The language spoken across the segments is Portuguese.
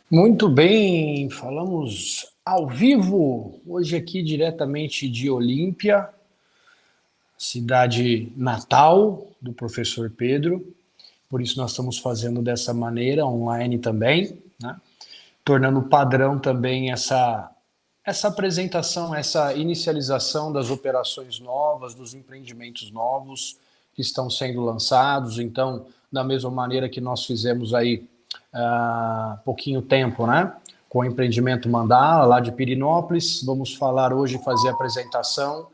Muito bem, falamos ao vivo, hoje aqui diretamente de Olímpia, cidade natal do professor Pedro, por isso nós estamos fazendo dessa maneira, online também, né? Tornando padrão também essa apresentação, essa inicialização das operações novas, dos empreendimentos novos que estão sendo lançados. Então, da mesma maneira que nós fizemos aí há pouquinho tempo, né? Com o empreendimento Mandala, lá de Pirinópolis, vamos falar hoje, fazer a apresentação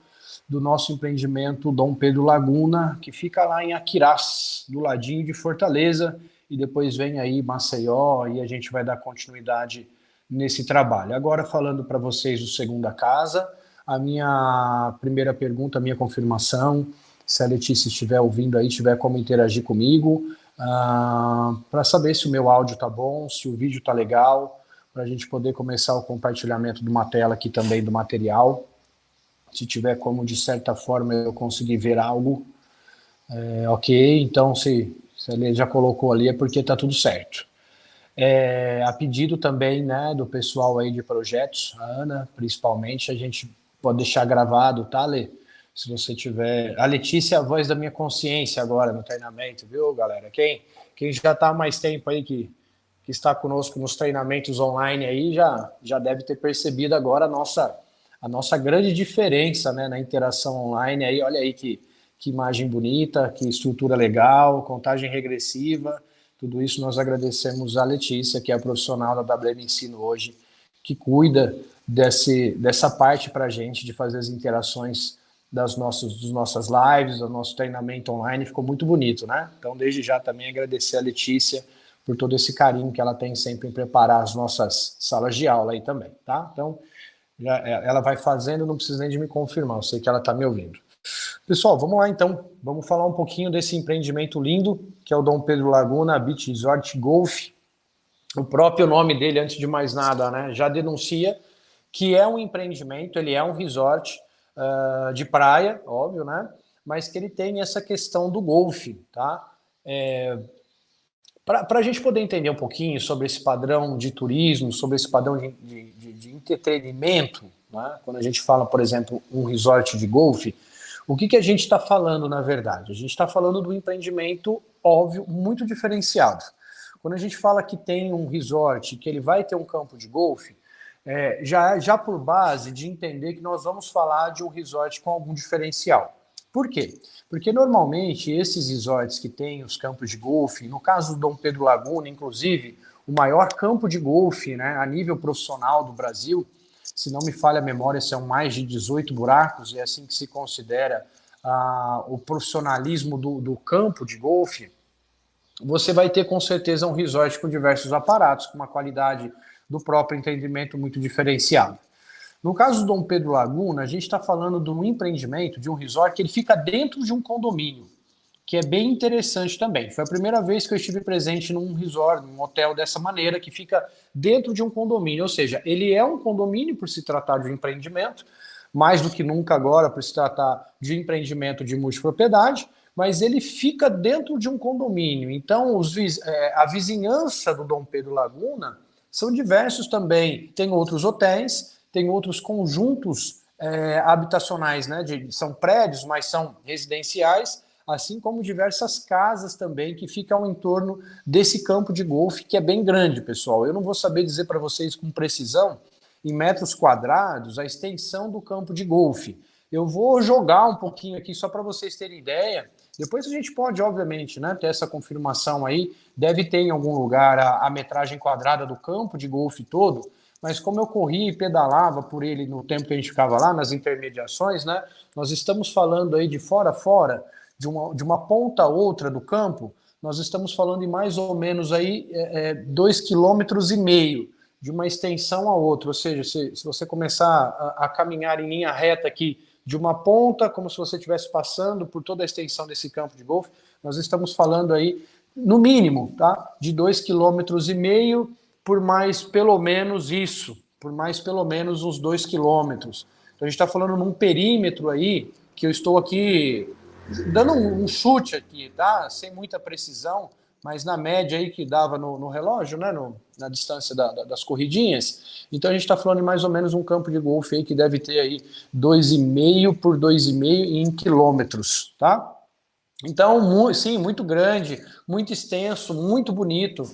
do nosso empreendimento Dom Pedro Laguna, que fica lá em Aquirás, do ladinho de Fortaleza, e depois vem aí Maceió, e a gente vai dar continuidade nesse trabalho. Agora, falando para vocês do Segunda Casa, a minha primeira pergunta, a minha confirmação, se a Letícia estiver ouvindo aí, tiver como interagir comigo, para saber se o meu áudio está bom, se o vídeo está legal, para a gente poder começar o compartilhamento de uma tela aqui também do material. Se tiver como, de certa forma, eu conseguir ver algo, ok. Então, se ele já colocou ali, é porque está tudo certo. A pedido também, né, do pessoal aí de projetos, a Ana, principalmente, a gente pode deixar gravado, tá, Lê? Se você tiver... A Letícia é a voz da minha consciência agora no treinamento, viu, galera? Quem já está há mais tempo aí que está conosco nos treinamentos online aí já deve ter percebido agora a nossa grande diferença, né, na interação online aí. Olha aí que imagem bonita, que estrutura legal, contagem regressiva. Tudo isso nós agradecemos a Letícia, que é a profissional da WM Ensino hoje, que cuida dessa parte para a gente, de fazer as interações das nossas lives, do nosso treinamento online. Ficou muito bonito, né? Então, desde já também agradecer a Letícia por todo esse carinho que ela tem sempre em preparar as nossas salas de aula aí também, tá? Então, ela vai fazendo, não precisa nem de me confirmar, eu sei que ela está me ouvindo. Pessoal, vamos lá então, vamos falar um pouquinho desse empreendimento lindo, que é o Dom Pedro Laguna Beach Resort Golf. O próprio nome dele, antes de mais nada, né, já denuncia que é um empreendimento, ele é um resort de praia, óbvio, né, mas que ele tem essa questão do golfe, tá? Para a gente poder entender um pouquinho sobre esse padrão de turismo, sobre esse padrão de entretenimento, né? Quando a gente fala, por exemplo, um resort de golfe, o que a gente está falando, na verdade? A gente está falando do empreendimento, óbvio, muito diferenciado. Quando a gente fala que tem um resort, que ele vai ter um campo de golfe, já por base de entender que nós vamos falar de um resort com algum diferencial. Por quê? Porque normalmente esses resorts que têm os campos de golfe, no caso do Dom Pedro Laguna, inclusive, o maior campo de golfe, né, a nível profissional do Brasil, se não me falha a memória, são mais de 18 buracos, é assim que se considera o profissionalismo do campo de golfe. Você vai ter com certeza um resort com diversos aparatos, com uma qualidade do próprio entendimento muito diferenciada. No caso do Dom Pedro Laguna, a gente está falando de um empreendimento, de um resort, que ele fica dentro de um condomínio, que é bem interessante também. Foi a primeira vez que eu estive presente num resort, num hotel dessa maneira, que fica dentro de um condomínio. Ou seja, ele é um condomínio por se tratar de um empreendimento, mais do que nunca agora por se tratar de empreendimento de multipropriedade, mas ele fica dentro de um condomínio. Então, a vizinhança do Dom Pedro Laguna são diversos também. Tem outros hotéis, tem outros conjuntos habitacionais, né? São prédios, mas são residenciais, assim como diversas casas também que ficam em torno desse campo de golfe, que é bem grande, pessoal. Eu não vou saber dizer para vocês com precisão, em metros quadrados, a extensão do campo de golfe. Eu vou jogar um pouquinho aqui só para vocês terem ideia. Depois a gente pode, obviamente, né, ter essa confirmação aí. Deve ter em algum lugar a metragem quadrada do campo de golfe todo, mas como eu corri e pedalava por ele no tempo que a gente ficava lá, nas intermediações, né, nós estamos falando aí de fora a fora, de uma ponta a outra do campo, nós estamos falando em mais ou menos aí 2,5 km de uma extensão a outra. Ou seja, se você começar a caminhar em linha reta aqui, de uma ponta, como se você estivesse passando por toda a extensão desse campo de golfe, nós estamos falando aí, no mínimo, tá, de 2,5 km por mais pelo menos isso, por mais pelo menos uns 2 km. Então a gente está falando num perímetro aí, que eu estou aqui dando um chute aqui, tá? Sem muita precisão, mas na média aí que dava no relógio, né, na distância das corridinhas. Então a gente está falando de mais ou menos um campo de golfe aí que deve ter aí 2,5 por 2,5 em quilômetros, tá? Então, sim, muito grande, muito extenso, muito bonito.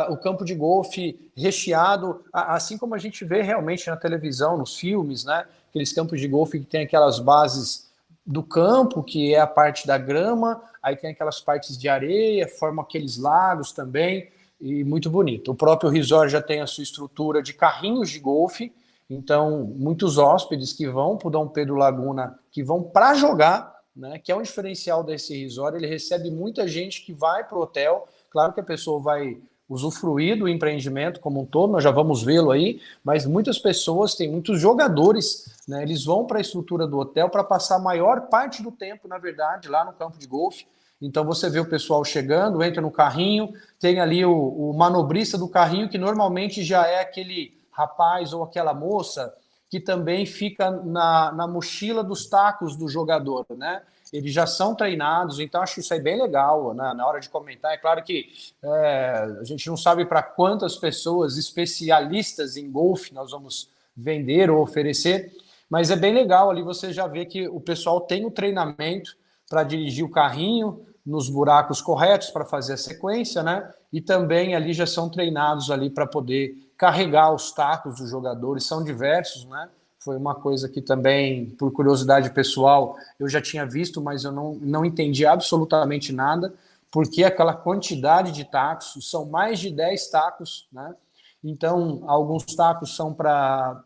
O campo de golfe recheado, assim como a gente vê realmente na televisão, nos filmes, né? Aqueles campos de golfe que tem aquelas bases do campo, que é a parte da grama, aí tem aquelas partes de areia, formam aqueles lagos também, e muito bonito. O próprio resort já tem a sua estrutura de carrinhos de golfe, então muitos hóspedes que vão para o Dom Pedro Laguna, que vão para jogar, né, que é um diferencial desse resort, ele recebe muita gente que vai para o hotel, claro que a pessoa vai usufruir do empreendimento como um todo, nós já vamos vê-lo aí, mas muitas pessoas, tem muitos jogadores, né, eles vão para a estrutura do hotel para passar a maior parte do tempo, na verdade, lá no campo de golfe. Então você vê o pessoal chegando, entra no carrinho, tem ali o manobrista do carrinho, que normalmente já é aquele rapaz ou aquela moça que também fica na mochila dos tacos do jogador, né? Eles já são treinados, então acho isso aí bem legal, né? Na hora de comentar. É claro que a gente não sabe para quantas pessoas especialistas em golfe nós vamos vender ou oferecer, mas é bem legal ali você já vê que o pessoal tem o treinamento para dirigir o carrinho nos buracos corretos para fazer a sequência, né? E também ali já são treinados ali para poder carregar os tacos dos jogadores, são diversos, né? Foi uma coisa que também, por curiosidade pessoal, eu já tinha visto, mas eu não entendi absolutamente nada, porque aquela quantidade de tacos, são mais de 10 tacos, né? Então, alguns tacos são para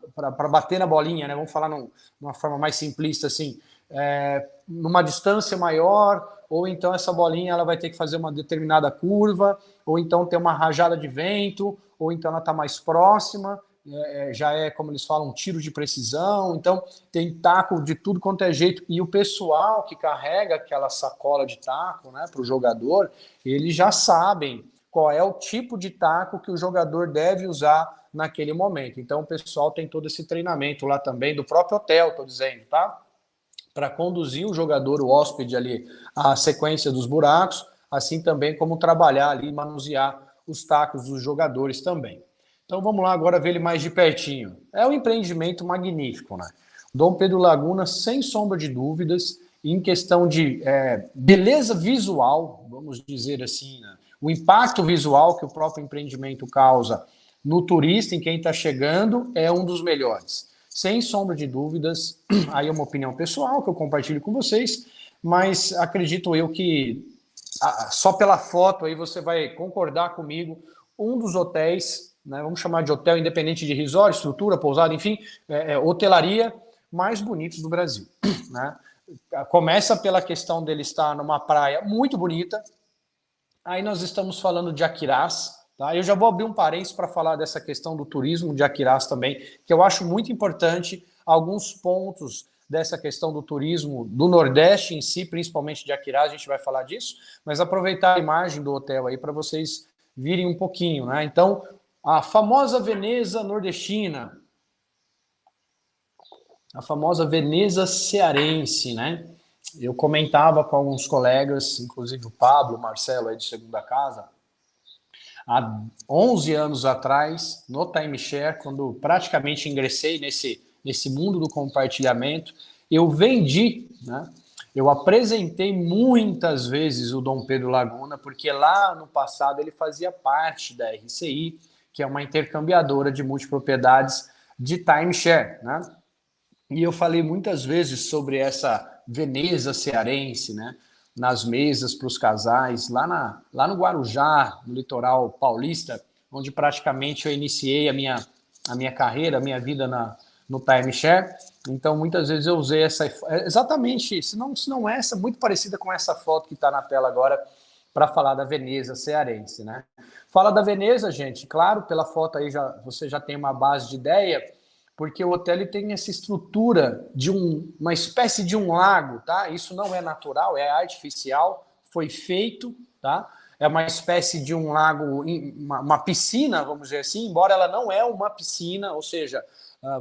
bater na bolinha, né? Vamos falar numa forma mais simplista, assim, numa distância maior, ou então essa bolinha ela vai ter que fazer uma determinada curva, ou então ter uma rajada de vento, ou então ela está mais próxima, já é, como eles falam, um tiro de precisão. Então tem taco de tudo quanto é jeito, e o pessoal que carrega aquela sacola de taco, né, para o jogador, eles já sabem qual é o tipo de taco que o jogador deve usar naquele momento. Então o pessoal tem todo esse treinamento lá também, do próprio hotel, estou dizendo, tá? Para conduzir o jogador, o hóspede ali, à sequência dos buracos, assim também como trabalhar ali e manusear os tacos dos jogadores também. Então vamos lá agora ver ele mais de pertinho. É um empreendimento magnífico, né? Dom Pedro Laguna, sem sombra de dúvidas, em questão de beleza visual, vamos dizer assim, né? O impacto visual que o próprio empreendimento causa no turista, em quem está chegando, é um dos melhores. Sem sombra de dúvidas, aí é uma opinião pessoal que eu compartilho com vocês, mas acredito eu que só pela foto aí você vai concordar comigo, um dos hotéis, né, vamos chamar de hotel independente de resort, estrutura, pousada, enfim, hotelaria mais bonitos do Brasil, né? Começa pela questão dele estar numa praia muito bonita, aí nós estamos falando de Aquirás, tá? Eu já vou abrir um parênteses para falar dessa questão do turismo de Aquirás também, que eu acho muito importante, alguns pontos dessa questão do turismo do Nordeste em si, principalmente de Aquirás, a gente vai falar disso, mas aproveitar a imagem do hotel aí para vocês virem um pouquinho, né? Então, a famosa Veneza nordestina, a famosa Veneza cearense, né? Eu comentava com alguns colegas, inclusive o Pablo, o Marcelo aí de Segunda Casa, há 11 anos atrás, no timeshare, quando praticamente ingressei nesse mundo do compartilhamento, eu vendi, né? Eu apresentei muitas vezes o Dom Pedro Laguna, porque lá no passado ele fazia parte da RCI, que é uma intercambiadora de multipropriedades de timeshare, né? E eu falei muitas vezes sobre essa Veneza cearense, né? Nas mesas para os casais, lá no Guarujá, no litoral paulista, onde praticamente eu iniciei a minha carreira, a minha vida no timeshare. Então, muitas vezes eu usei exatamente, se não essa, muito parecida com essa foto que está na tela agora, para falar da Veneza cearense, né? Fala da Veneza, gente, claro, pela foto aí você já tem uma base de ideia, porque o hotel ele tem essa estrutura de uma espécie de um lago, tá? Isso não é natural, é artificial, foi feito, tá? É uma espécie de um lago, uma piscina, vamos dizer assim, embora ela não é uma piscina, ou seja,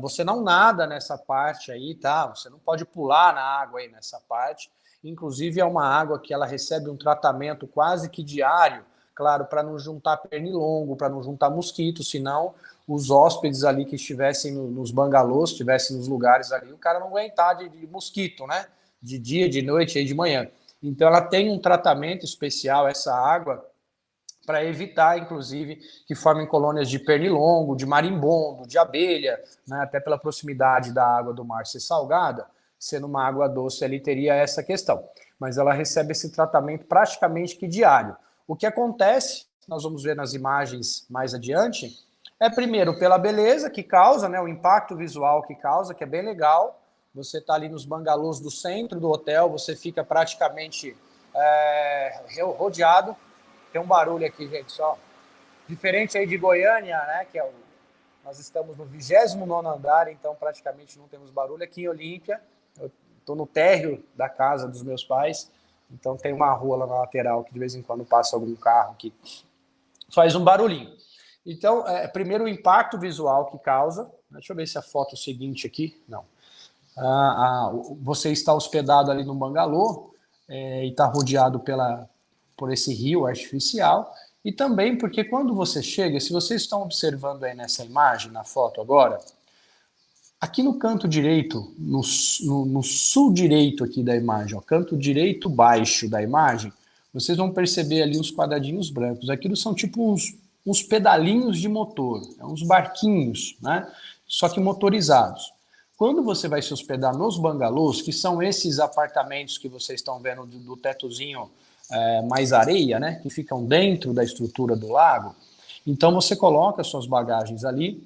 você não nada nessa parte aí, tá? Você não pode pular na água aí nessa parte. Inclusive é uma água que ela recebe um tratamento quase que diário claro, para não juntar pernilongo, para não juntar mosquito, senão os hóspedes ali que estivessem nos bangalôs, estivessem nos lugares ali, o cara não aguentar de mosquito, né? De dia, de noite e de manhã. Então ela tem um tratamento especial, essa água, para evitar, inclusive, que formem colônias de pernilongo, de marimbondo, de abelha, né? Até pela proximidade da água do mar ser salgada, sendo uma água doce, ali teria essa questão. Mas ela recebe esse tratamento praticamente que diário. O que acontece, nós vamos ver nas imagens mais adiante, é primeiro pela beleza que causa, né? O impacto visual que causa, que é bem legal. Você está ali nos bangalôs do centro do hotel, você fica praticamente rodeado. Tem um barulho aqui, gente, só. Diferente aí de Goiânia, né, que nós estamos no 29º andar, então praticamente não temos barulho. Aqui em Olímpia, eu estou no térreo da casa dos meus pais, então tem uma rua lá na lateral que de vez em quando passa algum carro que faz um barulhinho. Então, primeiro o impacto visual que causa. Deixa eu ver se a foto seguinte aqui. Não. Você está hospedado ali no bangalô e está rodeado por esse rio artificial, e também porque quando você chega, se vocês estão observando aí nessa imagem, na foto agora, aqui no canto direito, no sul direito aqui da imagem, ó, canto direito baixo da imagem, vocês vão perceber ali uns quadradinhos brancos. Aquilo são tipo uns pedalinhos de motor, uns barquinhos, né? Só que motorizados. Quando você vai se hospedar nos bangalôs, que são esses apartamentos que vocês estão vendo do tetozinho mais areia, né, que ficam dentro da estrutura do lago, então você coloca suas bagagens ali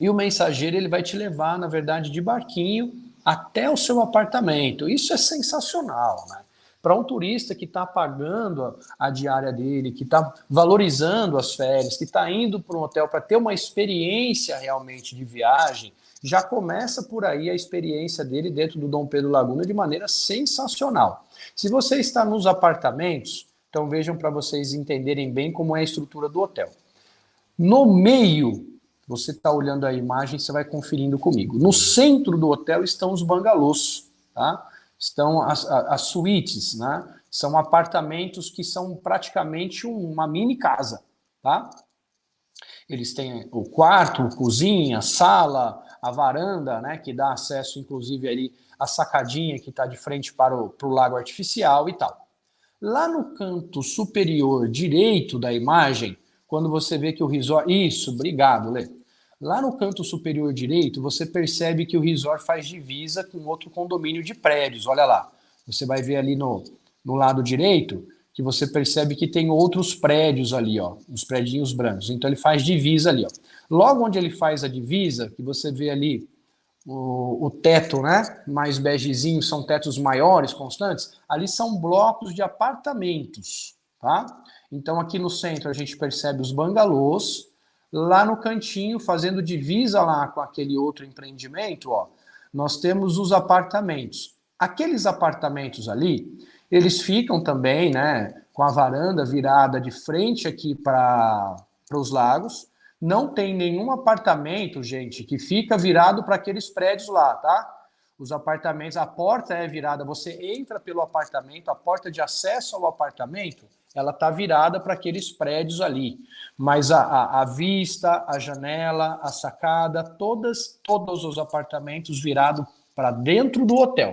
e o mensageiro ele vai te levar, na verdade, de barquinho até o seu apartamento. Isso é sensacional, né? Para um turista que está pagando a diária dele, que está valorizando as férias, que está indo para um hotel para ter uma experiência realmente de viagem, já começa por aí a experiência dele dentro do Dom Pedro Laguna de maneira sensacional. Se você está nos apartamentos, então vejam para vocês entenderem bem como é a estrutura do hotel. No meio, você está olhando a imagem, você vai conferindo comigo. No centro do hotel estão os bangalôs, tá? Estão as suítes, né? São apartamentos que são praticamente uma mini casa, tá? Eles têm o quarto, a cozinha, a sala, a varanda, né, que dá acesso, inclusive, ali à sacadinha que está de frente para o lago artificial e tal. Lá no canto superior direito da imagem, quando você vê que o resort... Isso, obrigado, Lê. Lá no canto superior direito, você percebe que o resort faz divisa com outro condomínio de prédios. Olha lá, você vai ver ali no lado direito que você percebe que tem outros prédios ali, ó, uns prédios brancos. Então ele faz divisa ali, ó. Logo onde ele faz a divisa, que você vê ali o teto, né, mais begezinho, são tetos maiores, constantes, ali são blocos de apartamentos, tá? Então aqui no centro a gente percebe os bangalôs, lá no cantinho, fazendo divisa lá com aquele outro empreendimento, ó, nós temos os apartamentos. Aqueles apartamentos ali, eles ficam também, né, com a varanda virada de frente aqui para os lagos. Não tem nenhum apartamento, gente, que fica virado para aqueles prédios lá, tá? Os apartamentos, a porta é virada, você entra pelo apartamento, a porta de acesso ao apartamento, ela está virada para aqueles prédios ali. Mas a vista, a janela, a sacada, todos os apartamentos virados para dentro do hotel.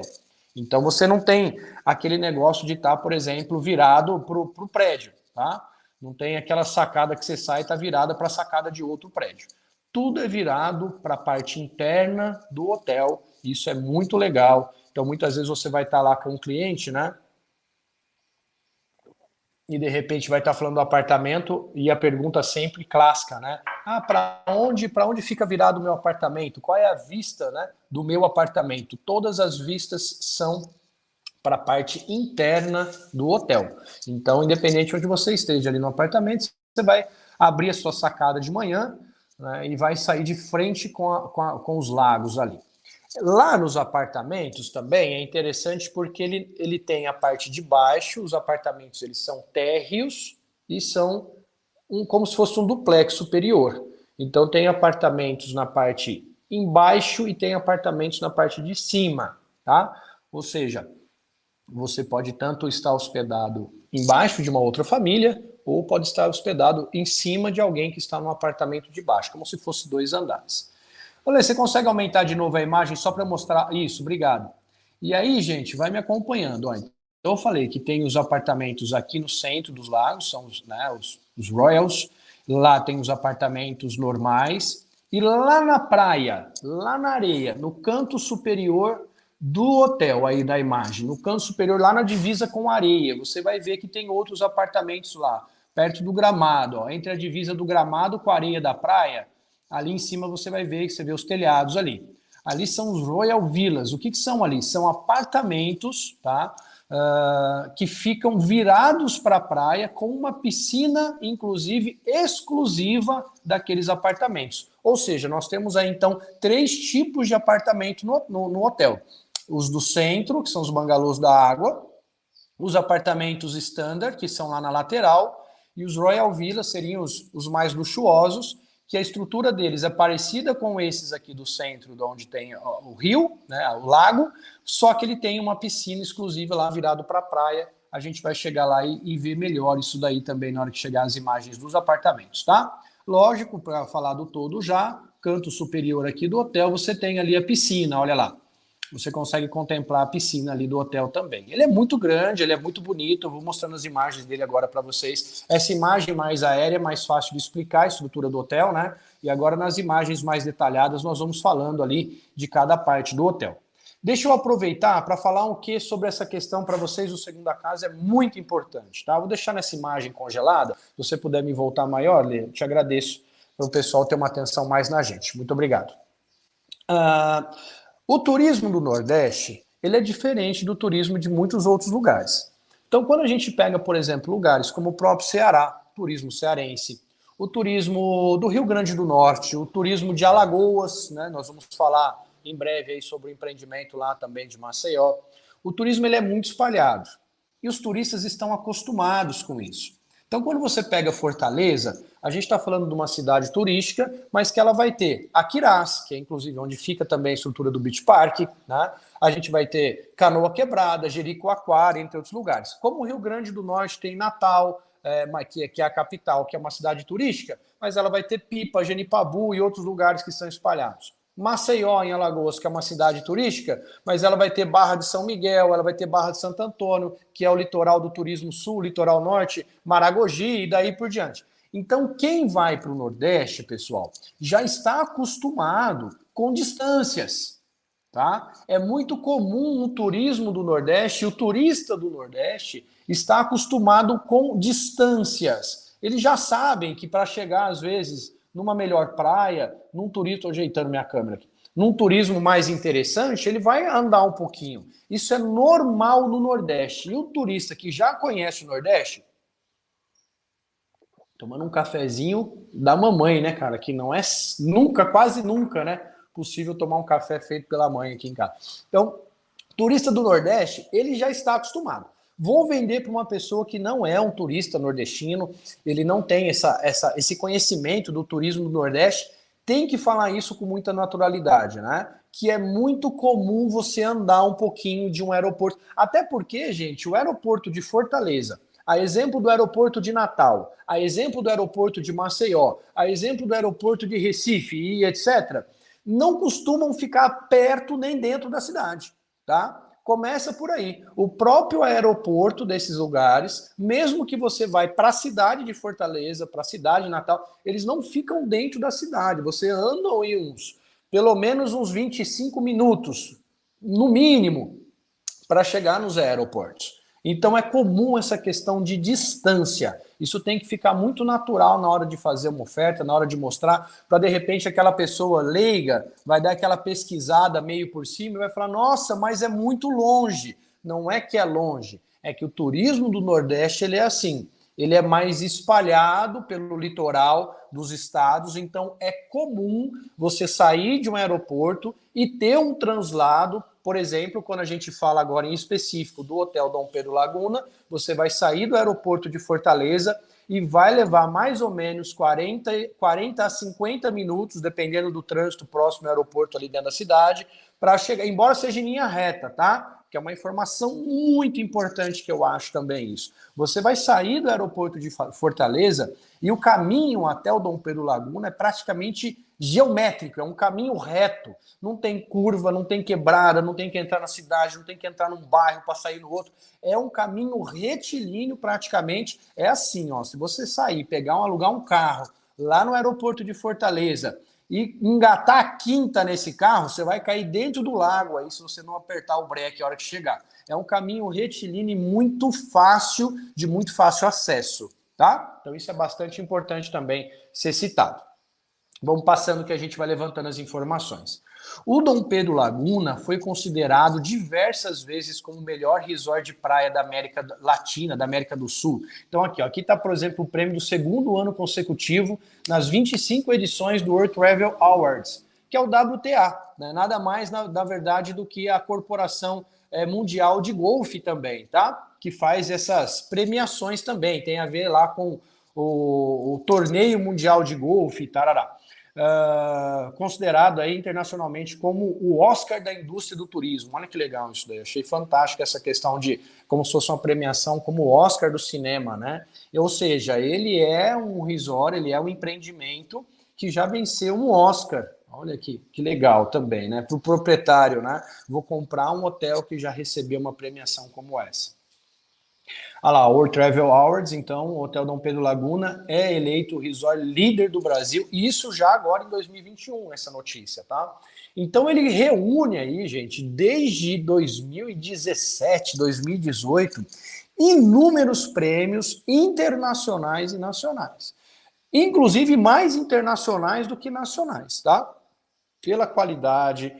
Então você não tem aquele negócio de estar, por exemplo, virado para o prédio, tá? Não tem aquela sacada que você sai e está virada para a sacada de outro prédio. Tudo é virado para a parte interna do hotel. Isso é muito legal. Então, muitas vezes você vai estar lá com um cliente, né? E de repente vai estar falando do apartamento e a pergunta sempre clássica, né? Ah, para onde fica virado o meu apartamento? Qual é a vista, né, do meu apartamento? Todas as vistas são para a parte interna do hotel. Então, independente de onde você esteja ali no apartamento, você vai abrir a sua sacada de manhã, né, e vai sair de frente com os lagos ali. Lá nos apartamentos também é interessante porque ele tem a parte de baixo, os apartamentos eles são térreos e são como se fosse um duplex superior. Então tem apartamentos na parte embaixo e tem apartamentos na parte de cima, tá? Ou seja, você pode tanto estar hospedado embaixo de uma outra família, ou pode estar hospedado em cima de alguém que está no apartamento de baixo, como se fosse 2 andares. Olha, você consegue aumentar de novo a imagem só para mostrar isso? Obrigado. E aí, gente, vai me acompanhando. Ó. Então, eu falei que tem os apartamentos aqui no centro dos lagos, são os, né, os Royals. Lá tem os apartamentos normais. E lá na praia, lá na areia, no canto superior do hotel aí da imagem, no canto superior, lá na divisa com a areia, você vai ver que tem outros apartamentos lá, perto do gramado. Ó, entre a divisa do gramado com a areia da praia, ali em cima você vai ver que você vê os telhados ali. Ali são os Royal Villas. O que são ali? São apartamentos, tá? Que ficam virados para a praia com uma piscina, inclusive, exclusiva daqueles apartamentos. Ou seja, nós temos aí, então, 3 tipos de apartamento no hotel. Os do centro, que são os bangalôs da água, os apartamentos standard, que são lá na lateral, e os Royal Villas seriam os mais luxuosos, que a estrutura deles é parecida com esses aqui do centro, de onde tem o rio, né, o lago, só que ele tem uma piscina exclusiva lá virado para a praia. A gente vai chegar lá e ver melhor isso daí também na hora que chegar as imagens dos apartamentos, tá? Lógico, para falar do todo já, canto superior aqui do hotel, você tem ali a piscina, olha lá. Você consegue contemplar a piscina ali do hotel também. Ele é muito grande, ele é muito bonito, eu vou mostrando as imagens dele agora para vocês. Essa imagem mais aérea é mais fácil de explicar a estrutura do hotel, né? E agora nas imagens mais detalhadas nós vamos falando ali de cada parte do hotel. Deixa eu aproveitar para falar um que sobre essa questão para vocês do segunda casa, é muito importante, tá? Vou deixar nessa imagem congelada, se você puder me voltar maior, Lê, eu te agradeço para o pessoal ter uma atenção mais na gente. Muito obrigado. O turismo do Nordeste, ele é diferente do turismo de muitos outros lugares. Então, quando a gente pega, por exemplo, lugares como o próprio Ceará, turismo cearense, o turismo do Rio Grande do Norte, o turismo de Alagoas, né? Nós vamos falar em breve aí sobre o empreendimento lá também de Maceió. O turismo ele é muito espalhado e os turistas estão acostumados com isso. Então, quando você pega Fortaleza, a gente está falando de uma cidade turística, mas que ela vai ter Aquirás, que é inclusive onde fica também a estrutura do Beach Park, né? A gente vai ter Canoa Quebrada, Jericoacoara, entre outros lugares. Como o Rio Grande do Norte tem Natal, que é a capital, que é uma cidade turística, mas ela vai ter Pipa, Genipabu e outros lugares que estão espalhados. Maceió, em Alagoas, que é uma cidade turística, mas ela vai ter Barra de São Miguel, ela vai ter Barra de Santo Antônio, que é o litoral do turismo sul, litoral norte, Maragogi e daí por diante. Então, quem vai para o Nordeste, pessoal, já está acostumado com distâncias, tá? É muito comum o turismo do Nordeste, o turista do Nordeste está acostumado com distâncias. Eles já sabem que para chegar, às vezes, numa melhor praia, num turismo, estou ajeitando minha câmera aqui, num turismo mais interessante, ele vai andar um pouquinho. Isso é normal no Nordeste. E o turista que já conhece o Nordeste, tomando um cafezinho da mamãe, né, cara? Que não é nunca, quase nunca, né? Possível tomar um café feito pela mãe aqui em casa. Então, turista do Nordeste, ele já está acostumado. Vou vender para uma pessoa que não é um turista nordestino, ele não tem esse conhecimento do turismo do Nordeste, tem que falar isso com muita naturalidade, né? Que é muito comum você andar um pouquinho de um aeroporto. Até porque, gente, o aeroporto de Fortaleza, a exemplo do aeroporto de Natal, a exemplo do aeroporto de Maceió, a exemplo do aeroporto de Recife e etc., não costumam ficar perto nem dentro da cidade, tá? Começa por aí. O próprio aeroporto desses lugares, mesmo que você vai para a cidade de Fortaleza, para a cidade de Natal, eles não ficam dentro da cidade. Você anda aí pelo menos uns 25 minutos, no mínimo, para chegar nos aeroportos. Então é comum essa questão de distância. Isso tem que ficar muito natural na hora de fazer uma oferta, na hora de mostrar, para de repente aquela pessoa leiga vai dar aquela pesquisada meio por cima e vai falar, nossa, mas é muito longe. Não é que é longe, é que o turismo do Nordeste ele é assim, ele é mais espalhado pelo litoral dos estados, então é comum você sair de um aeroporto e ter um translado. Por exemplo, quando a gente fala agora em específico do Hotel Dom Pedro Laguna, você vai sair do aeroporto de Fortaleza e vai levar mais ou menos 40 a 50 minutos, dependendo do trânsito próximo ao aeroporto ali dentro da cidade, para chegar, embora seja em linha reta, tá? porque é uma informação muito importante que eu acho também isso. Você vai sair do aeroporto de Fortaleza e o caminho até o Dom Pedro Laguna é praticamente geométrico, é um caminho reto. Não tem curva, não tem quebrada, não tem que entrar na cidade, não tem que entrar num bairro para sair no outro. É um caminho retilíneo praticamente. É assim, ó, se você sair, alugar um carro lá no aeroporto de Fortaleza e engatar a quinta nesse carro, você vai cair dentro do lago aí se você não apertar o breque a hora que chegar. É um caminho retilíneo muito fácil, de muito fácil acesso, tá? Então isso é bastante importante também ser citado. Vamos passando que a gente vai levantando as informações. O Dom Pedro Laguna foi considerado diversas vezes como o melhor resort de praia da América Latina, da América do Sul. Então aqui está, por exemplo, o prêmio do segundo ano consecutivo nas 25 edições do World Travel Awards, que é o WTA, né? Nada mais, na verdade, do que a Corporação Mundial de Golfe também, tá? Que faz essas premiações também, tem a ver lá com o Torneio Mundial de Golfe, tarará. Considerado aí internacionalmente como o Oscar da indústria do turismo. Olha que legal isso daí. Achei fantástico essa questão de como se fosse uma premiação como o Oscar do cinema, né? Ou seja, ele é um resort, ele é um empreendimento que já venceu um Oscar. Olha aqui, que legal também, né? Para o proprietário, né? Vou comprar um hotel que já recebeu uma premiação como essa. Olha lá, World Travel Awards, então, o Hotel Dom Pedro Laguna é eleito o resort líder do Brasil, e isso já agora em 2021, essa notícia, tá? Então ele reúne aí, gente, desde 2017, 2018, inúmeros prêmios internacionais e nacionais. Inclusive mais internacionais do que nacionais, tá? Pela qualidade,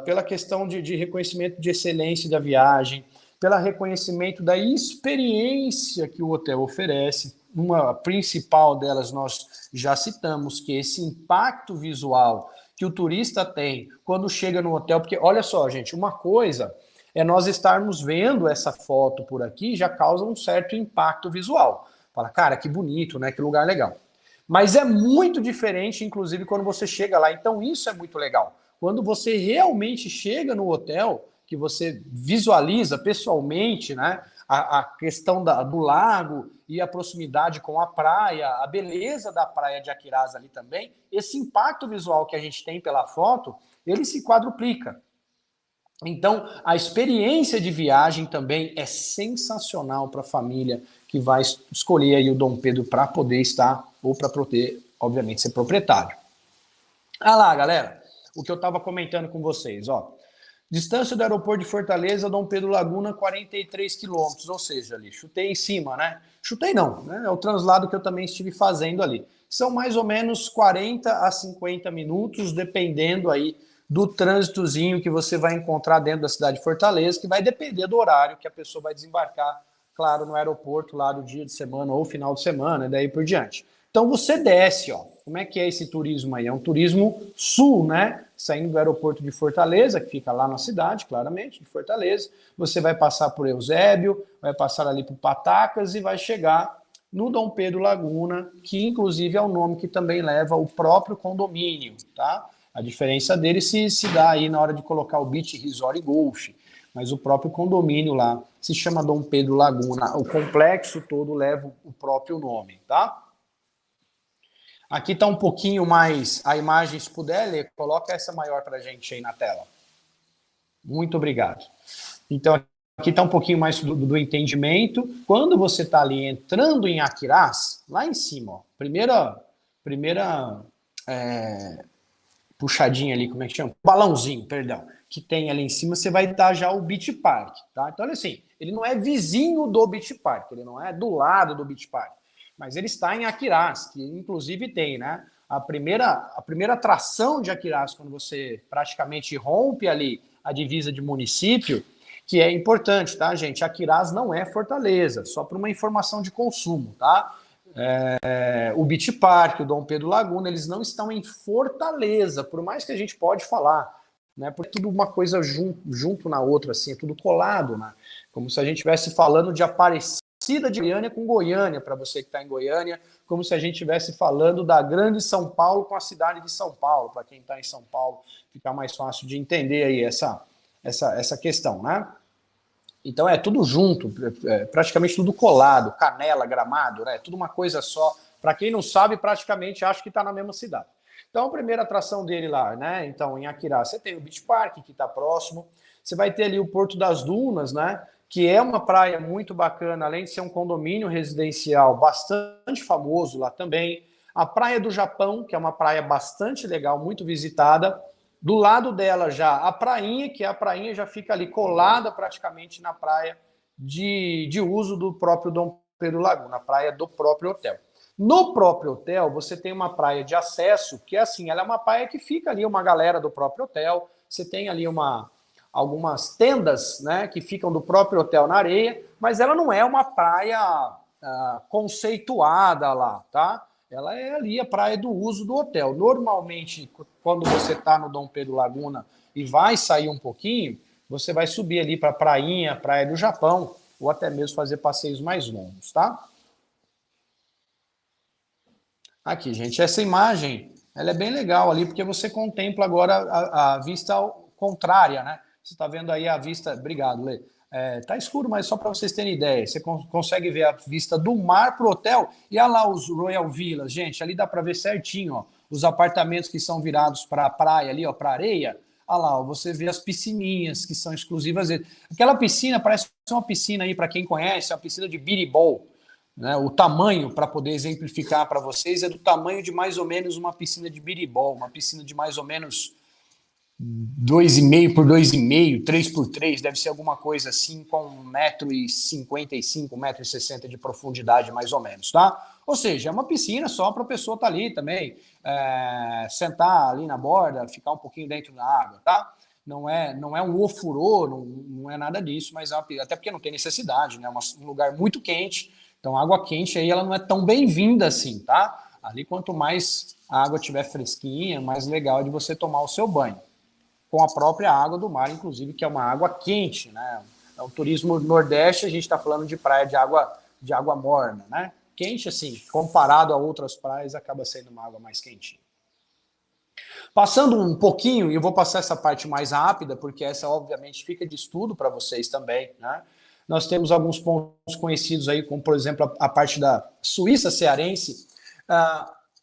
pela questão de reconhecimento de excelência da viagem, pelo reconhecimento da experiência que o hotel oferece. Uma principal delas nós já citamos, que é esse impacto visual que o turista tem quando chega no hotel, porque olha só, gente, uma coisa é nós estarmos vendo essa foto por aqui, já causa um certo impacto visual. Fala, cara, que bonito, né? Que lugar legal. Mas é muito diferente, inclusive, quando você chega lá. Então, isso é muito legal. Quando você realmente chega no hotel, que você visualiza pessoalmente, né, a questão do lago e a proximidade com a praia, a beleza da praia de Aquiraz ali também, esse impacto visual que a gente tem pela foto, ele se quadruplica. Então, a experiência de viagem também é sensacional para a família que vai escolher aí o Dom Pedro para poder estar, ou para poder, obviamente, ser proprietário. Ah lá, galera, o que eu estava comentando com vocês, ó. Distância do aeroporto de Fortaleza, Dom Pedro Laguna, 43 quilômetros, ou seja, ali, chutei em cima, né? Chutei não, né? É o translado que eu também estive fazendo ali. São mais ou menos 40 a 50 minutos, dependendo aí do trânsitozinho que você vai encontrar dentro da cidade de Fortaleza, que vai depender do horário que a pessoa vai desembarcar, claro, no aeroporto lá do dia de semana ou final de semana, e daí por diante. Então você desce, ó. Como é que é esse turismo aí? É um turismo sul, né? Saindo do aeroporto de Fortaleza, que fica lá na cidade, claramente, de Fortaleza. Você vai passar por Eusébio, vai passar ali por Patacas e vai chegar no Dom Pedro Laguna, que inclusive é o nome que também leva o próprio condomínio, tá? A diferença dele se dá aí na hora de colocar o Beach Resort e Golf, mas o próprio condomínio lá se chama Dom Pedro Laguna. O complexo todo leva o próprio nome, tá? Aqui está um pouquinho mais a imagem, se puder, Lê, coloca essa maior para a gente aí na tela. Muito obrigado. Então, aqui está um pouquinho mais do entendimento. Quando você está ali entrando em Aquiraz, lá em cima, ó, primeira puxadinha ali, como é que chama? Balãozinho, perdão, que tem ali em cima, você vai estar já o Beach Park, tá? Então, olha assim, ele não é vizinho do Beach Park, ele não é do lado do Beach Park, mas ele está em Aquiraz, que inclusive tem, né? A primeira atração de Aquiraz, quando você praticamente rompe ali a divisa de município, que é importante, tá, gente? Aquiraz não é Fortaleza, só para uma informação de consumo, tá? O Beach Park, o Dom Pedro Laguna, eles não estão em Fortaleza, por mais que a gente pode falar, né? Porque é tudo uma coisa junto na outra, assim, é tudo colado, né? Como se a gente estivesse falando de Aparecida de Goiânia com Goiânia, para você que está em Goiânia, como se a gente estivesse falando da grande São Paulo com a cidade de São Paulo, para quem está em São Paulo, ficar mais fácil de entender aí essa questão, né? Então é tudo junto, praticamente tudo colado, Canela, Gramado, né? Tudo uma coisa só. Para quem não sabe, praticamente acha que está na mesma cidade. Então a primeira atração dele lá, né? Então em Aquirá você tem o Beach Park, que está próximo. Você vai ter ali o Porto das Dunas, né? Que é uma praia muito bacana, além de ser um condomínio residencial bastante famoso lá também. A Praia do Japão, que é uma praia bastante legal, muito visitada. Do lado dela já a prainha, que a prainha já fica ali colada praticamente na praia de uso do próprio Dom Pedro Laguna, na praia do próprio hotel. No próprio hotel, você tem uma praia de acesso, que é assim, ela é uma praia que fica ali uma galera do próprio hotel, você tem ali algumas tendas, né, que ficam do próprio hotel na areia, mas ela não é uma praia conceituada lá, tá? Ela é ali a praia do uso do hotel. Normalmente, quando você está no Dom Pedro Laguna e vai sair um pouquinho, você vai subir ali para a prainha, Praia do Japão, ou até mesmo fazer passeios mais longos, tá? Aqui, gente, essa imagem, ela é bem legal ali, porque você contempla agora a vista contrária, né? Você está vendo aí a vista... Obrigado, Lê. Tá escuro, mas só para vocês terem ideia, você consegue ver a vista do mar pro hotel e olha lá os Royal Villas, gente, ali dá para ver certinho, ó, os apartamentos que são virados para a praia ali, ó, para areia. Olha lá, ó, você vê as piscininhas que são exclusivas. Aquela piscina parece uma piscina aí, para quem conhece, é uma piscina de biribol, né? O tamanho, para poder exemplificar para vocês, é do tamanho de mais ou menos uma piscina de biribol, uma piscina de mais ou menos 2,5 por 2,5, 3 por 3, deve ser alguma coisa assim, com 1,55 m, 1,60 m de profundidade, mais ou menos, tá? Ou seja, é uma piscina só para a pessoa estar ali também, sentar ali na borda, ficar um pouquinho dentro da água, tá? Não é um ofurô, não é nada disso, mas até porque não tem necessidade, né? Um lugar muito quente, então a água quente aí ela não é tão bem-vinda assim, tá? Ali quanto mais a água estiver fresquinha, mais legal é de você tomar o seu banho com a própria água do mar, inclusive, que é uma água quente, né? É o turismo nordeste, a gente está falando de praia de água morna, né? Quente, assim, comparado a outras praias, acaba sendo uma água mais quentinha. Passando um pouquinho, e eu vou passar essa parte mais rápida, porque essa, obviamente, fica de estudo para vocês também, né? Nós temos alguns pontos conhecidos aí, como, por exemplo, a parte da Suíça cearense.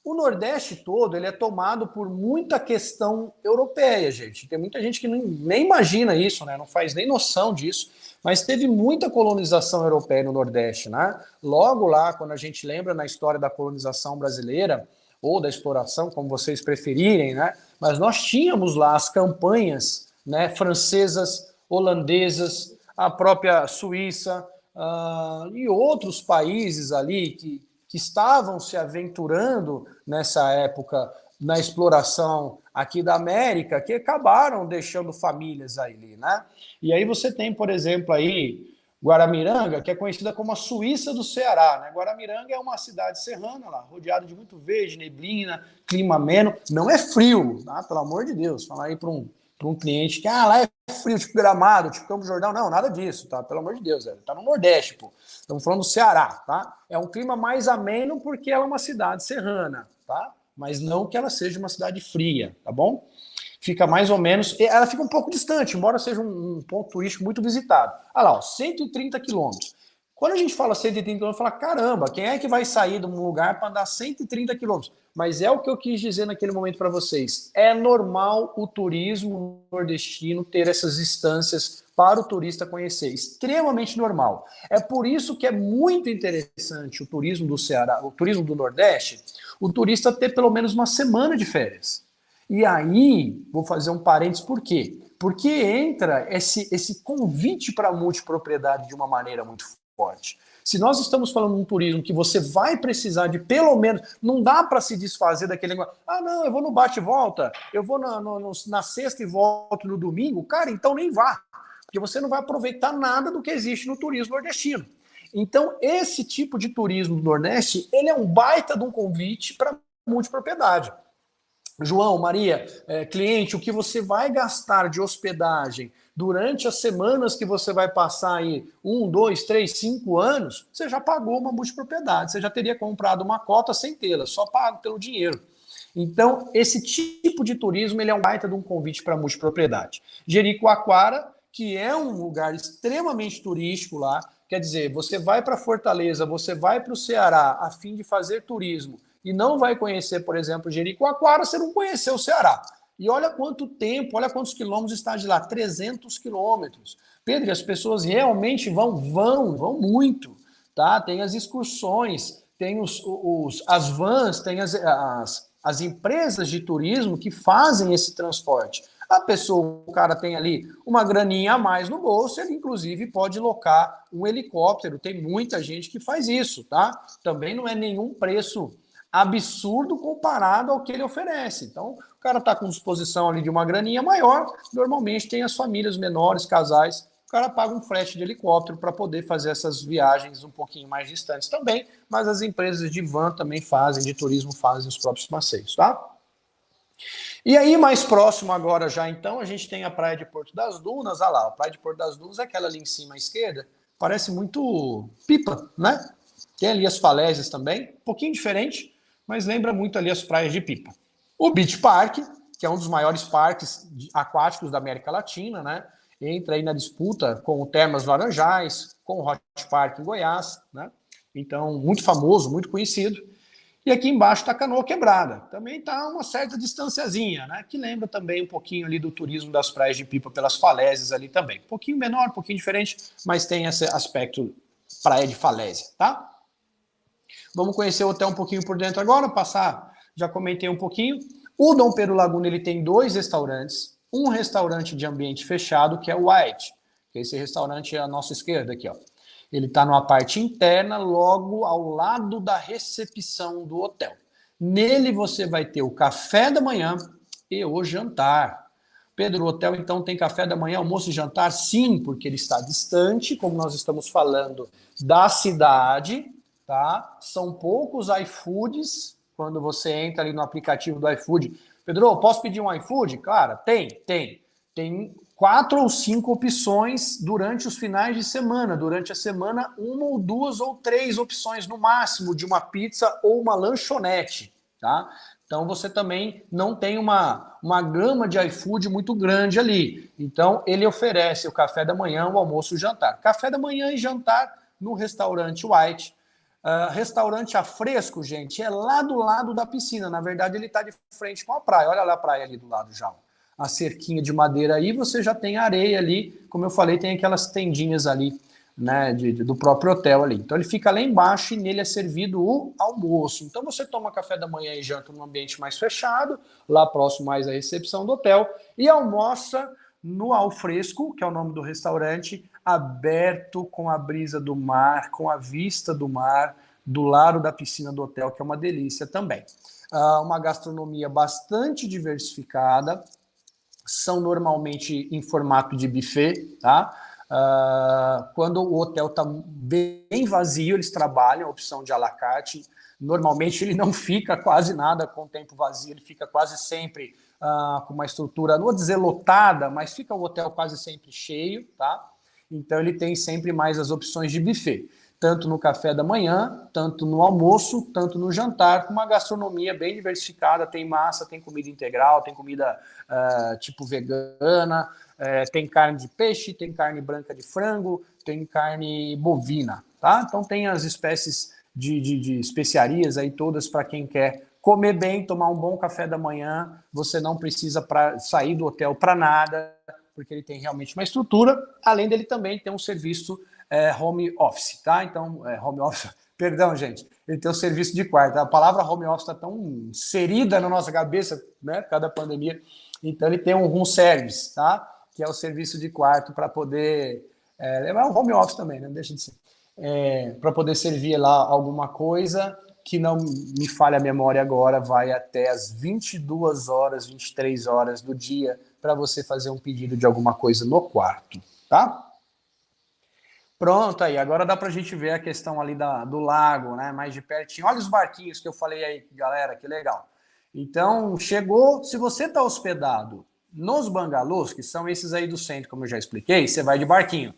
O Nordeste todo ele é tomado por muita questão europeia, gente. Tem muita gente que nem imagina isso, né? Não faz nem noção disso, mas teve muita colonização europeia no Nordeste, né? Logo lá, quando a gente lembra na história da colonização brasileira, ou da exploração, como vocês preferirem, né? Mas nós tínhamos lá as campanhas, né, francesas, holandesas, a própria Suíça e outros países ali que estavam se aventurando nessa época na exploração aqui da América, que acabaram deixando famílias ali, né? E aí você tem, por exemplo, aí Guaramiranga, que é conhecida como a Suíça do Ceará, né? Guaramiranga é uma cidade serrana lá, rodeada de muito verde, neblina, clima ameno, não é frio, tá? Pelo amor de Deus, falar aí para um cliente que lá é frio, tipo Gramado, tipo Campo Jordão, não, nada disso, tá? Pelo amor de Deus, tá no Nordeste, pô. Estamos falando do Ceará, tá? É um clima mais ameno porque ela é uma cidade serrana, tá? Mas não que ela seja uma cidade fria, tá bom? Fica mais ou menos... Ela fica um pouco distante, embora seja um ponto turístico muito visitado. Olha lá, ó, 130 quilômetros. Quando a gente fala 130 quilômetros, fala, caramba, quem é que vai sair de um lugar para andar 130 quilômetros? Mas é o que eu quis dizer naquele momento para vocês. É normal o turismo nordestino ter essas distâncias para o turista conhecer. Extremamente normal. É por isso que é muito interessante o turismo do Ceará, o turismo do Nordeste, o turista ter pelo menos uma semana de férias. E aí, vou fazer um parênteses, por quê? Porque entra esse convite para a multipropriedade de uma maneira muito forte. Se nós estamos falando de um turismo que você vai precisar de pelo menos, não dá para se desfazer daquele negócio, não, eu vou no bate e volta, eu vou na sexta e volto no domingo, cara, então nem vá, porque você não vai aproveitar nada do que existe no turismo nordestino. Então, esse tipo de turismo do Nordeste, ele é um baita de um convite para multipropriedade. João, Maria, cliente, o que você vai gastar de hospedagem durante as semanas que você vai passar aí, 1, 2, 3, 5 anos, você já pagou uma multipropriedade, você já teria comprado uma cota sem tê-la, só pago pelo dinheiro. Então, esse tipo de turismo ele é um baita de um convite para multipropriedade. Jericoacoara, que é um lugar extremamente turístico lá. Quer dizer, você vai para Fortaleza, você vai para o Ceará a fim de fazer turismo e não vai conhecer, por exemplo, Jericoacoara, você não conheceu o Ceará. E olha quanto tempo, olha quantos quilômetros está de lá, 300 quilômetros. Pedro, as pessoas realmente vão muito, tá? Tem as excursões, tem as vans, tem as empresas de turismo que fazem esse transporte. A pessoa, o cara tem ali uma graninha a mais no bolso, ele inclusive pode locar um helicóptero, tem muita gente que faz isso, tá? Também não é nenhum preço absurdo comparado ao que ele oferece. Então, o cara está com disposição ali de uma graninha maior, normalmente tem as famílias menores, casais, o cara paga um frete de helicóptero para poder fazer essas viagens um pouquinho mais distantes também, mas as empresas de van também fazem, de turismo fazem os próprios passeios, tá? E aí, mais próximo agora já, então, a gente tem a Praia de Porto das Dunas. Olha lá, a Praia de Porto das Dunas é aquela ali em cima à esquerda, parece muito Pipa, né? Tem ali as falésias também, um pouquinho diferente, mas lembra muito ali as praias de Pipa. O Beach Park, que é um dos maiores parques aquáticos da América Latina, né? Entra aí na disputa com o Termas Laranjais, com o Hot Park em Goiás, né? Então, muito famoso, muito conhecido. E aqui embaixo está a Canoa Quebrada. Também está uma certa distanciazinha, né? Que lembra também um pouquinho ali do turismo das praias de Pipa pelas falésias ali também. Um pouquinho menor, um pouquinho diferente, mas tem esse aspecto praia de falésia, tá? Vamos conhecer o hotel um pouquinho por dentro agora, passar, já comentei um pouquinho. O Dom Pedro Laguna, ele tem 2 restaurantes, um restaurante de ambiente fechado, que é o White, que esse restaurante é à nossa esquerda aqui, ó. Ele está numa parte interna, logo ao lado da recepção do hotel. Nele você vai ter o café da manhã e o jantar. Pedro, o hotel então tem café da manhã, almoço e jantar? Sim, porque ele está distante, como nós estamos falando, da cidade, tá? São poucos iFoods, quando você entra ali no aplicativo do iFood. Pedro, posso pedir um iFood? Cara, tem. Tem 4 ou 5 opções durante os finais de semana. Durante a semana, 1 ou 2 ou 3 opções no máximo de uma pizza ou uma lanchonete, tá? Então você também não tem uma gama de iFood muito grande ali. Então ele oferece o café da manhã, o almoço e o jantar. Café da manhã e jantar no restaurante White. Restaurante a fresco, gente, é lá do lado da piscina. Na verdade, ele está de frente com a praia. Olha lá a praia ali do lado já. A cerquinha de madeira aí, você já tem areia ali. Como eu falei, tem aquelas tendinhas ali, né, do próprio hotel ali. Então ele fica lá embaixo e nele é servido o almoço. Então você toma café da manhã e janta num ambiente mais fechado, lá próximo mais à recepção do hotel, e almoça no Alfresco, que é o nome do restaurante, aberto com a brisa do mar, com a vista do mar, do lado da piscina do hotel, que é uma delícia também. Uma gastronomia bastante diversificada, são normalmente em formato de buffet, tá? Quando o hotel está bem vazio, eles trabalham a opção de à la carte. Normalmente ele não fica quase nada com o tempo vazio, ele fica quase sempre com uma estrutura, não vou dizer lotada, mas fica o hotel quase sempre cheio, tá? Então ele tem sempre mais as opções de buffet, tanto no café da manhã, tanto no almoço, tanto no jantar, com uma gastronomia bem diversificada, tem massa, tem comida integral, tem comida tipo vegana, tem carne de peixe, tem carne branca de frango, tem carne bovina, tá? Então tem as espécies de especiarias aí todas para quem quer comer bem, tomar um bom café da manhã. Você não precisa sair do hotel para nada, porque ele tem realmente uma estrutura, além dele também ter um serviço home office, tá? Então, home office, perdão, gente, ele tem um serviço de quarto. A palavra home office está tão inserida na nossa cabeça, né, por causa da pandemia. Então, ele tem um room service, tá? Que é o serviço de quarto para poder... é um home office também, né? Deixa de ser. Para poder servir lá alguma coisa que não me falha a memória agora, vai até as 22 horas, 23 horas do dia para você fazer um pedido de alguma coisa no quarto, tá? Pronto, aí, agora dá para a gente ver a questão ali do lago, né, mais de pertinho. Olha os barquinhos que eu falei aí, galera, que legal. Então, chegou, se você está hospedado nos bangalôs, que são esses aí do centro, como eu já expliquei, você vai de barquinho.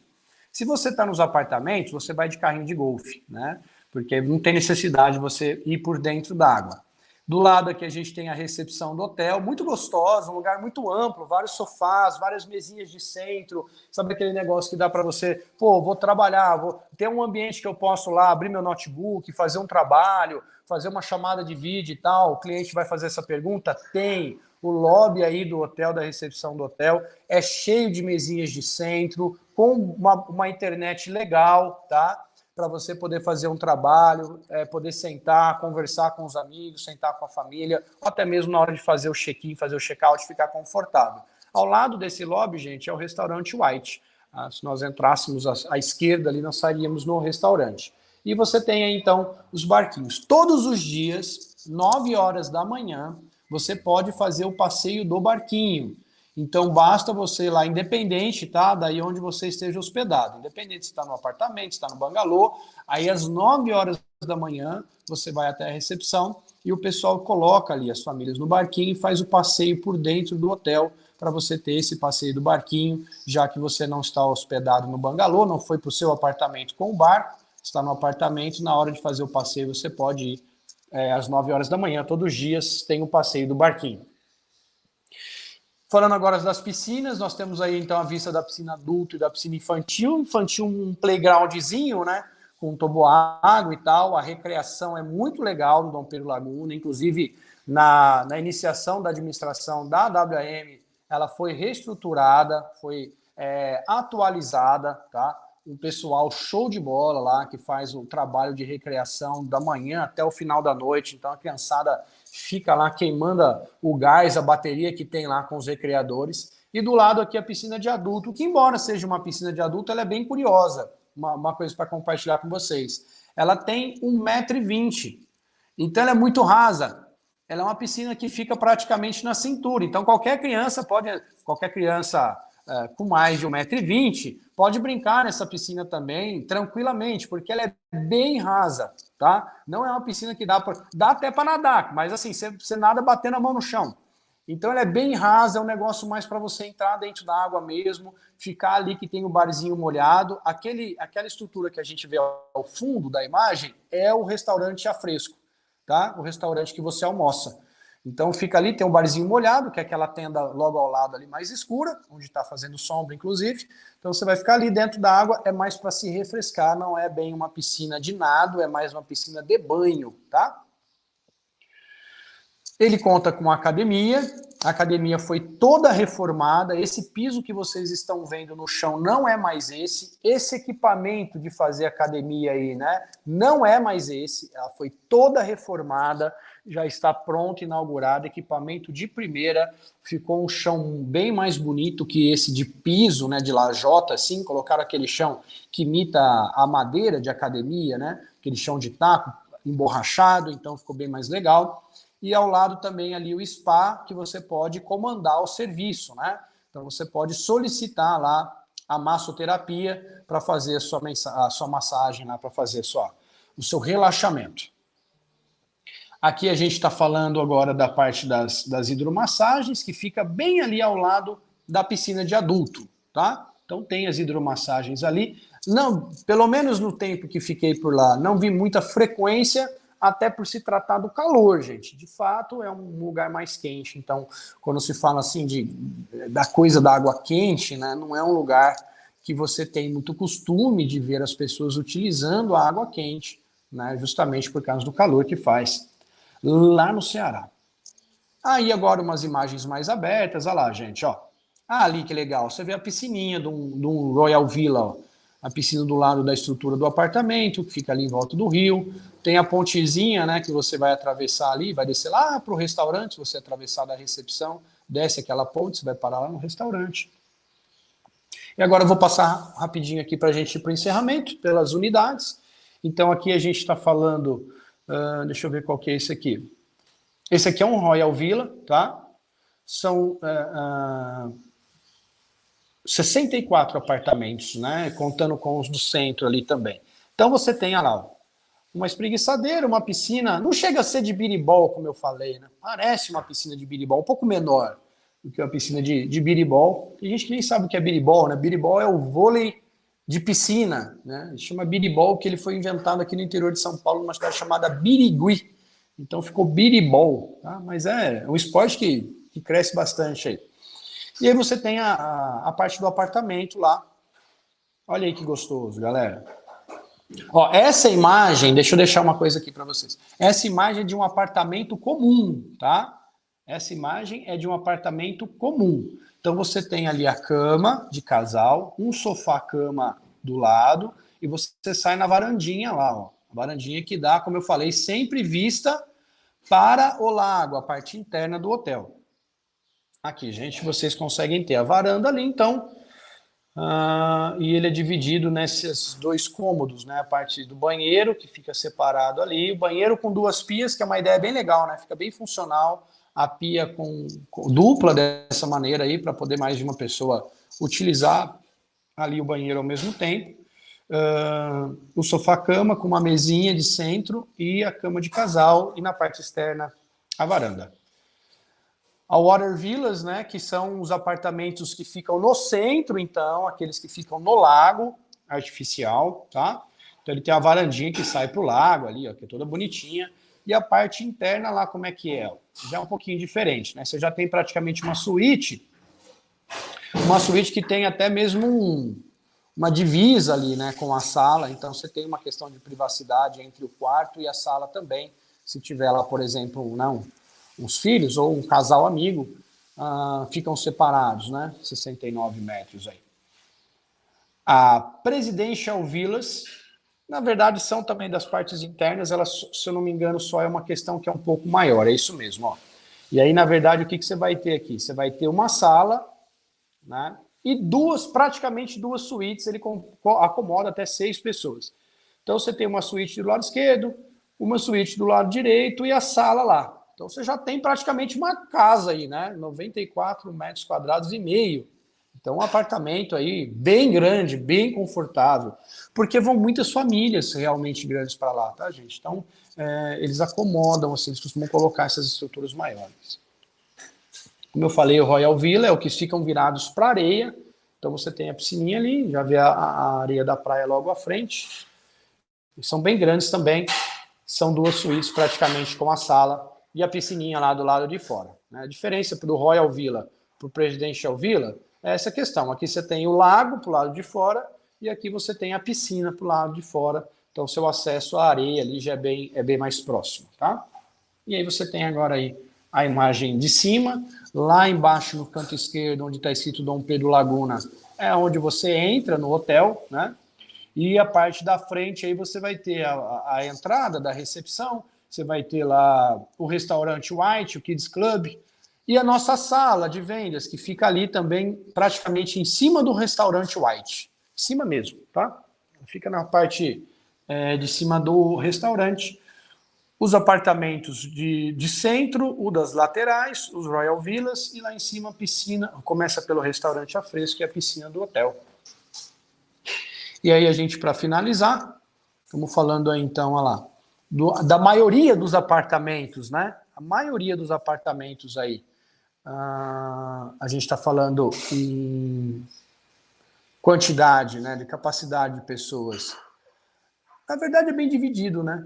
Se você está nos apartamentos, você vai de carrinho de golfe, né? Porque não tem necessidade de você ir por dentro d'água. Do lado aqui a gente tem a recepção do hotel, muito gostosa, um lugar muito amplo, vários sofás, várias mesinhas de centro, sabe aquele negócio que dá para você, pô, vou trabalhar, vou ter um ambiente que eu posso lá abrir meu notebook, fazer um trabalho, fazer uma chamada de vídeo e tal, o cliente vai fazer essa pergunta? Tem. O lobby aí do hotel, da recepção do hotel, é cheio de mesinhas de centro, com uma internet legal, tá? Para você poder fazer um trabalho, poder sentar, conversar com os amigos, sentar com a família, ou até mesmo na hora de fazer o check-in, fazer o check-out, ficar confortável. Ao lado desse lobby, gente, é o restaurante White. Se nós entrássemos à esquerda ali, nós sairíamos no restaurante. E você tem aí, então, os barquinhos. Todos os dias, 9 horas da manhã, você pode fazer o passeio do barquinho. Então, basta você ir lá, independente, tá? Daí onde você esteja hospedado. Independente se está no apartamento, se está no bangalô. Aí, às 9 horas da manhã, você vai até a recepção e o pessoal coloca ali as famílias no barquinho e faz o passeio por dentro do hotel para você ter esse passeio do barquinho, já que você não está hospedado no bangalô, não foi para o seu apartamento com o barco, está no apartamento, na hora de fazer o passeio você pode ir às 9 horas da manhã, todos os dias tem o passeio do barquinho. Falando agora das piscinas, nós temos aí então a vista da piscina adulto e da piscina infantil. Infantil, um playgroundzinho, né? Com toboágua e tal. A recreação é muito legal no Dom Pedro Laguna. Inclusive, na iniciação da administração da WM, ela foi reestruturada, foi atualizada, tá? Um pessoal show de bola lá, que faz o trabalho de recreação da manhã até o final da noite. Então, a criançada fica lá queimando o gás, a bateria que tem lá com os recreadores. E do lado aqui a piscina de adulto, que embora seja uma piscina de adulto, ela é bem curiosa. Uma coisa para compartilhar com vocês. Ela tem 1,20 m. Então ela é muito rasa. Ela é uma piscina que fica praticamente na cintura. Então qualquer criança com mais de 1,20 m pode brincar nessa piscina também, tranquilamente, porque ela é bem rasa, tá? Não é uma piscina que dá até para nadar, mas assim, você nada batendo a mão no chão. Então ela é bem rasa, é um negócio mais para você entrar dentro da água mesmo, ficar ali que tem o barzinho molhado. Aquela estrutura que a gente vê ao fundo da imagem é o restaurante a fresco, tá? O restaurante que você almoça. Então fica ali, tem um barzinho molhado, que é aquela tenda logo ao lado ali mais escura, onde está fazendo sombra, inclusive. Então você vai ficar ali dentro da água, é mais para se refrescar, não é bem uma piscina de nado, é mais uma piscina de banho, tá? Ele conta com a academia foi toda reformada, esse piso que vocês estão vendo no chão não é mais esse equipamento de fazer academia aí, né, não é mais esse, ela foi toda reformada, já está pronta, inaugurada, equipamento de primeira, ficou um chão bem mais bonito que esse de piso, né, de lajota, assim, colocaram aquele chão que imita a madeira de academia, né, aquele chão de taco emborrachado, então ficou bem mais legal. E ao lado também ali o spa, que você pode comandar o serviço, né? Então você pode solicitar lá a massoterapia para fazer a sua massagem, para fazer o seu relaxamento. Aqui a gente está falando agora da parte das hidromassagens, que fica bem ali ao lado da piscina de adulto, tá? Então tem as hidromassagens ali. Não, pelo menos no tempo que fiquei por lá, não vi muita frequência, até por se tratar do calor, gente. De fato, é um lugar mais quente. Então, quando se fala assim da coisa da água quente, né, não é um lugar que você tem muito costume de ver as pessoas utilizando a água quente, né, justamente por causa do calor que faz lá no Ceará. Aí agora umas imagens mais abertas, olha lá, gente, ó. Ah, ali que legal, você vê a piscininha de um Royal Villa, ó. A piscina do lado da estrutura do apartamento, que fica ali em volta do rio. Tem a pontezinha, né, que você vai atravessar ali, vai descer lá para o restaurante, se você atravessar da recepção, desce aquela ponte, você vai parar lá no restaurante. E agora eu vou passar rapidinho aqui para a gente ir para o encerramento, pelas unidades. Então aqui a gente está falando, deixa eu ver qual que é esse aqui. Esse aqui é um Royal Villa, tá? São 64 apartamentos, né? Contando com os do centro ali também. Então você tem lá uma espreguiçadeira, uma piscina, não chega a ser de biribol, como eu falei, né? Parece uma piscina de biribol, um pouco menor do que uma piscina de biribol. Tem gente que nem sabe o que é biribol, né? Biribol é o vôlei de piscina, né? Ele chama biribol porque ele foi inventado aqui no interior de São Paulo, numa cidade chamada Birigui. Então ficou biribol, tá? Mas é um esporte que cresce bastante aí. E aí você tem a parte do apartamento lá. Olha aí que gostoso, galera. Ó, essa imagem, deixa eu deixar uma coisa aqui para vocês. Essa imagem é de um apartamento comum, tá? Essa imagem é de um apartamento comum. Então você tem ali a cama de casal, um sofá-cama do lado, e você sai na varandinha lá, ó. A varandinha que dá, como eu falei, sempre vista para o lago, a parte interna do hotel. Aqui, gente, vocês conseguem ter a varanda ali, então. E ele é dividido nesses dois cômodos, né? A parte do banheiro, que fica separado ali, o banheiro com duas pias, que é uma ideia bem legal, né? Fica bem funcional, a pia com dupla dessa maneira aí, para poder mais de uma pessoa utilizar ali o banheiro ao mesmo tempo. O sofá-cama com uma mesinha de centro e a cama de casal, e na parte externa a varanda. A Water Villas, né, que são os apartamentos que ficam no centro, então, aqueles que ficam no lago artificial, tá? Então ele tem a varandinha que sai para o lago ali, ó, que é toda bonitinha, e a parte interna lá, como é que é? Já é um pouquinho diferente, né? Você já tem praticamente uma suíte que tem até mesmo uma divisa ali, né, com a sala, então você tem uma questão de privacidade entre o quarto e a sala também, se tiver lá, por exemplo, os filhos ou um casal amigo, ficam separados, né? 69 metros aí. A Presidential Villas, na verdade, são também das partes internas, elas, se eu não me engano, só é uma questão que é um pouco maior, é isso mesmo, ó. E aí, na verdade, o que você vai ter aqui? Você vai ter uma sala, né? E praticamente duas suítes, ele acomoda até 6 pessoas. Então, você tem uma suíte do lado esquerdo, uma suíte do lado direito e a sala lá. Então você já tem praticamente uma casa aí, né? 94 metros quadrados e meio. Então um apartamento aí bem grande, bem confortável. Porque vão muitas famílias realmente grandes para lá, tá, gente? Então eles acomodam, assim, eles costumam colocar essas estruturas maiores. Como eu falei, o Royal Villa é o que ficam virados para areia. Então você tem a piscininha ali, já vê a areia da praia logo à frente. E são bem grandes também. São 2 suítes praticamente com a sala e a piscininha lá do lado de fora. A diferença do Royal Villa para o Presidential Villa é essa questão. Aqui você tem o lago para o lado de fora e aqui você tem a piscina para o lado de fora. Então, o seu acesso à areia ali já é bem mais próximo, tá? E aí você tem agora aí a imagem de cima. Lá embaixo, no canto esquerdo, onde está escrito Dom Pedro Laguna, é onde você entra no hotel, né? E a parte da frente aí você vai ter a entrada da recepção, você vai ter lá o restaurante White, o Kids Club, e a nossa sala de vendas, que fica ali também praticamente em cima do restaurante White. Em cima mesmo, tá? Fica na parte de cima do restaurante. Os apartamentos de centro, o das laterais, os Royal Villas, e lá em cima a piscina, começa pelo restaurante a fresco e a piscina do hotel. E aí a gente, para finalizar, estamos falando aí então, olha lá, da maioria dos apartamentos, né? A maioria dos apartamentos aí, a gente está falando em quantidade, né? De capacidade de pessoas. Na verdade é bem dividido, né?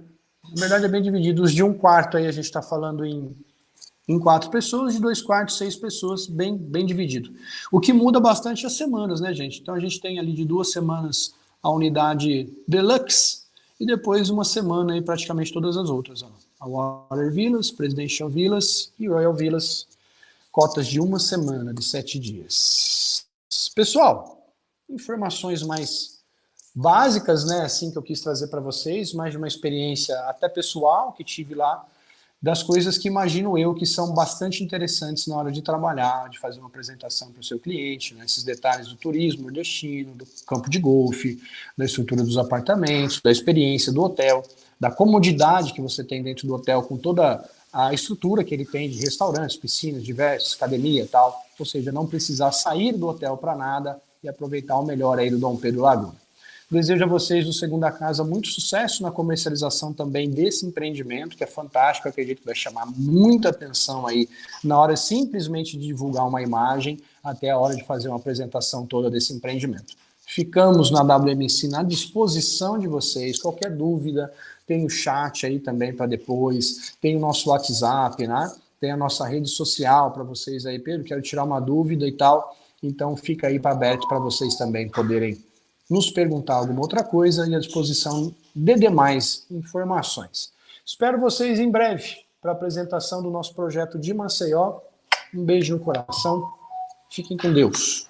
Na verdade é bem dividido. Os de um quarto aí a gente está falando em 4 pessoas, de 2 quartos, 6 pessoas, bem dividido. O que muda bastante as semanas, né, gente? Então a gente tem ali de 2 semanas a unidade Deluxe e depois uma semana aí praticamente todas as outras. Ó. A Water Villas, Presidential Villas e Royal Villas, cotas de uma semana, de 7 dias. Pessoal, informações mais básicas, né, assim que eu quis trazer para vocês, mais de uma experiência até pessoal que tive lá, das coisas que imagino eu que são bastante interessantes na hora de trabalhar, de fazer uma apresentação para o seu cliente, né? Esses detalhes do turismo, do destino, do campo de golfe, da estrutura dos apartamentos, da experiência do hotel, da comodidade que você tem dentro do hotel com toda a estrutura que ele tem de restaurantes, piscinas, diversos, academia e tal, ou seja, não precisar sair do hotel para nada e aproveitar o melhor aí do Dom Pedro Laguna. Desejo a vocês do Segunda Casa muito sucesso na comercialização também desse empreendimento, que é fantástico, acredito que vai chamar muita atenção aí na hora simplesmente de divulgar uma imagem, até a hora de fazer uma apresentação toda desse empreendimento. Ficamos na WMC na disposição de vocês, qualquer dúvida, tem o chat aí também para depois, tem o nosso WhatsApp, né? Tem a nossa rede social para vocês aí, Pedro, quero tirar uma dúvida e tal, então fica aí para aberto para vocês também poderem nos perguntar alguma outra coisa e à disposição de demais informações. Espero vocês em breve para a apresentação do nosso projeto de Maceió. Um beijo no coração. Fiquem com Deus.